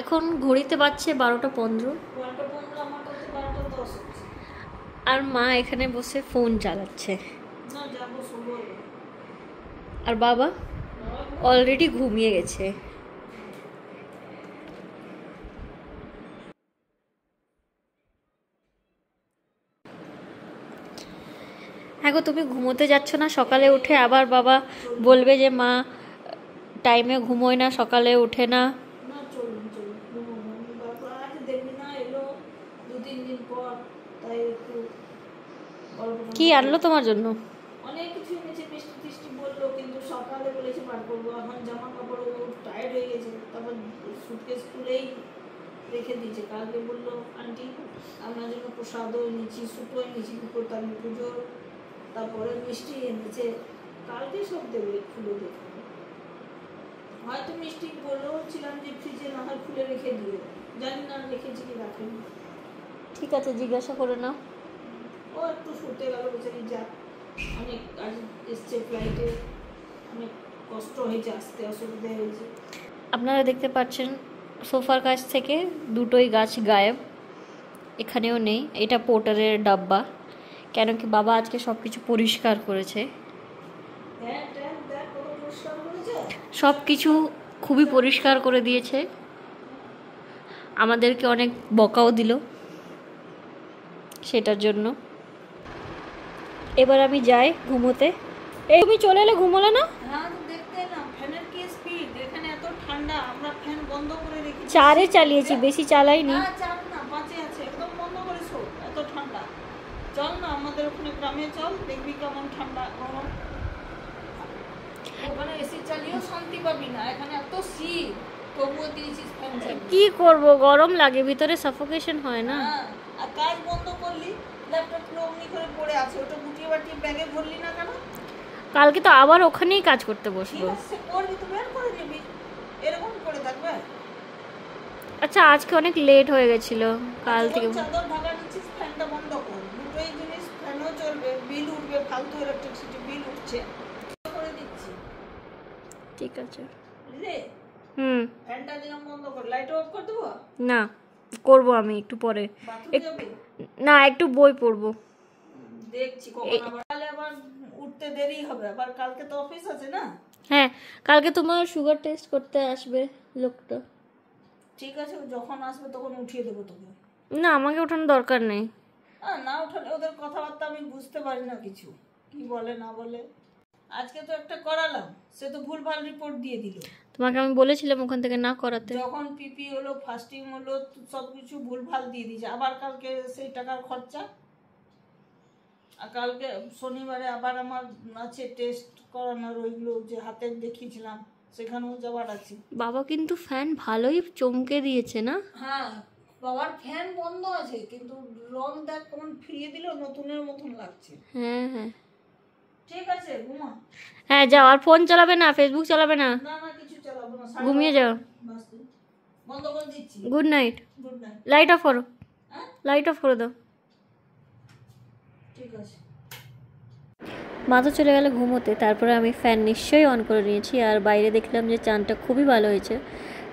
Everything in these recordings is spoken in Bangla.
এখন ঘড়িতে বাজছে 12:15 আর মা এখানে বসে ফোন চালাচ্ছে আর বাবা অলরেডি ঘুমিয়ে গেছে। হ্যাঁ, তুমি ঘুমোতে যাচ্ছ না? সকালে উঠে আবার বাবা বলবে যে মা টাইমে ঘুমোয় না, সকালে উঠে না। কি আনলো তোমার জন্য? অনেক কিছু এনেছে, মিষ্টি টিষ্টি বললো, কিন্তু সকালে বলেছে বার করবো। এখন জামা কাপড় টায়ার্ড হয়ে গেছে, তারপর সুটকেস খুলেই রেখে দিয়েছে। কালকে বললো আন্টি আপনার জন্য প্রসাদও এনেছি, সুপও এনেছি বিপত্তারিণী পুজোর, তারপরে মিষ্টি এনেছে, কালকে সব দেবে খুলে দেখে। হয়তো মিষ্টি বলেও ছিলাম যে ফ্রিজে না হয় খুলে রেখে দিও, জানি না রেখেছি কি রাখেনি। ঠিক আছে, জিজ্ঞাসা করে নাও। ও একটু শুতে গেল বেচারি, যা অনেক কাজ এসছে, ফ্লাইটে অনেক কষ্ট হয়েছে, আসতে অসুবিধা হয়েছে। আপনারা দেখতে পাচ্ছেন সোফার কাছ থেকে দুটোই গাছ গায়েব, এখানেও নেই। এটা পোর্টারের ডাব্বা, কেন কি বাবা আজকে সব কিছু পরিষ্কার করেছে। সব কিছু খুবই পরিষ্কার করে দিয়েছে, আমাদেরকে অনেক বকাও দিল সেটার জন্য। এবার আমি যাই ঘুমোতে। এই তুমি চলে এলে, ঘুমোলে না? দেখতে না ফ্যানের কি স্পিড, এখানে এত ঠান্ডা, আমরা ফ্যান বন্ধ করে রেখেছি। 4-এ চালিয়েছি, বেশি চালাইনি। না 4 না 5-এ আছে, একদম বন্ধ করে শো, এত ঠান্ডা। চল না আমাদের ওখানে গ্রামে চল, দেখবি কেমন ঠান্ডা গরম। ওখানে এসি চালিয়েও শান্তি পাবি না, এখানে এত শীত, তবুও দিয়েছিস ফ্যান চালিয়ে। কি করব, গরম লাগে, ভিতরে সাফোকেশন হয় না। আর কাজ বন্ধ করলি, ল্যাপটপগুলো অমনি করে পড়ে আছে, ওটা গুটিয়ে বাটিয়ে ব্যাগে ভরলি না কেন? কালকে তো আবার ওখানেই কাজ করতে বসবো। করবি তো, বের করে নিবি, এরকম করে থাকবে। আচ্ছা, আজকে অনেক লেট হয়ে গেছিল, কাল থেকে। চাদর ঢাকা নিচ্ছিস, ফ্যানটা বন্ধ কর। দুটোই জিনিস, ফ্যানও চলবে, বিল উঠবে, ফালতু ইলেকট্রিসিটি বিল উঠছে, করে দিচ্ছি। ঠিক আছে, বুঝলি? ফ্যানটা দিলাম বন্ধ কর, লাইট অফ করে দেবো? না, করবো আমি একটু পরে। না, একটু বই পড়বো। দেখছি কখন আবার উঠতে দেরি হবে, আবার কালকে তো অফিস আছে না। হ্যাঁ, কালকে তোমার সুগার টেস্ট করতে আসবে লোকটা। ঠিক আছে, যখন আসবে তখন উঠিয়ে দেবো তোকে। না, আমাকে ওঠানোর দরকার নেই। না ওঠালে ওদের কথাবার্তা আমি বুঝতে পারি না কিছু, কি বলে না বলে। আজকে তো একটা করালাম, সে তো ভুলভাল রিপোর্ট দিয়ে দিল। তোমাকে আমি বলেছিলাম ওখান থেকে না করাতে। যখন পিপি হলো, ফাস্টিং হলো, সবকিছু ভুলভাল দিয়ে দিয়েছে। আবার কালকে সেই টাকার খরচা, আর কালকে শনিবারে আবার আমার আছে টেস্ট করানোর, ওইগুলো যে হাতে দেখিয়েছিলাম সেখানেও যাওয়ার আছে। বাবা কিন্তু ফ্যান ভালোই চমকে দিয়েছে না? হ্যাঁ, বাবার ফ্যান বন্ধ আছে, কিন্তু রং দেখ কেমন ফিরিয়ে দিল, নতুনের মতন লাগছে। হ্যাঁ হ্যাঁ, ঠিক আছে, ঘুমা। হ্যাঁ যাও, আর ফোন চালাবে না, ফেসবুক চালাবে না। না না, কিছু চালাবো না, ঘুমিয়ে যাও। বন্ধ করে দিচ্ছি। Good night. Good night. Light off করো, লাইট অফ করে দাও। ঠিক আছে। মা তো চলে গেল ঘুমোতে, তারপরে আমি ফ্যান নিশ্চয়ই অন করে নিয়েছি, আর বাইরে দেখলাম যে চাঁদটা খুবই ভালো হয়েছে,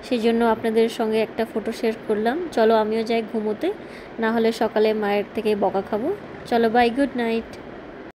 সেই জন্য আপনাদের সঙ্গে একটা ফটো শেয়ার করলাম। চলো আমিও যাই ঘুমোতে, না হলে সকালে মায়ের থেকে বকা খাবো। চলো, বাই, গুড নাইট।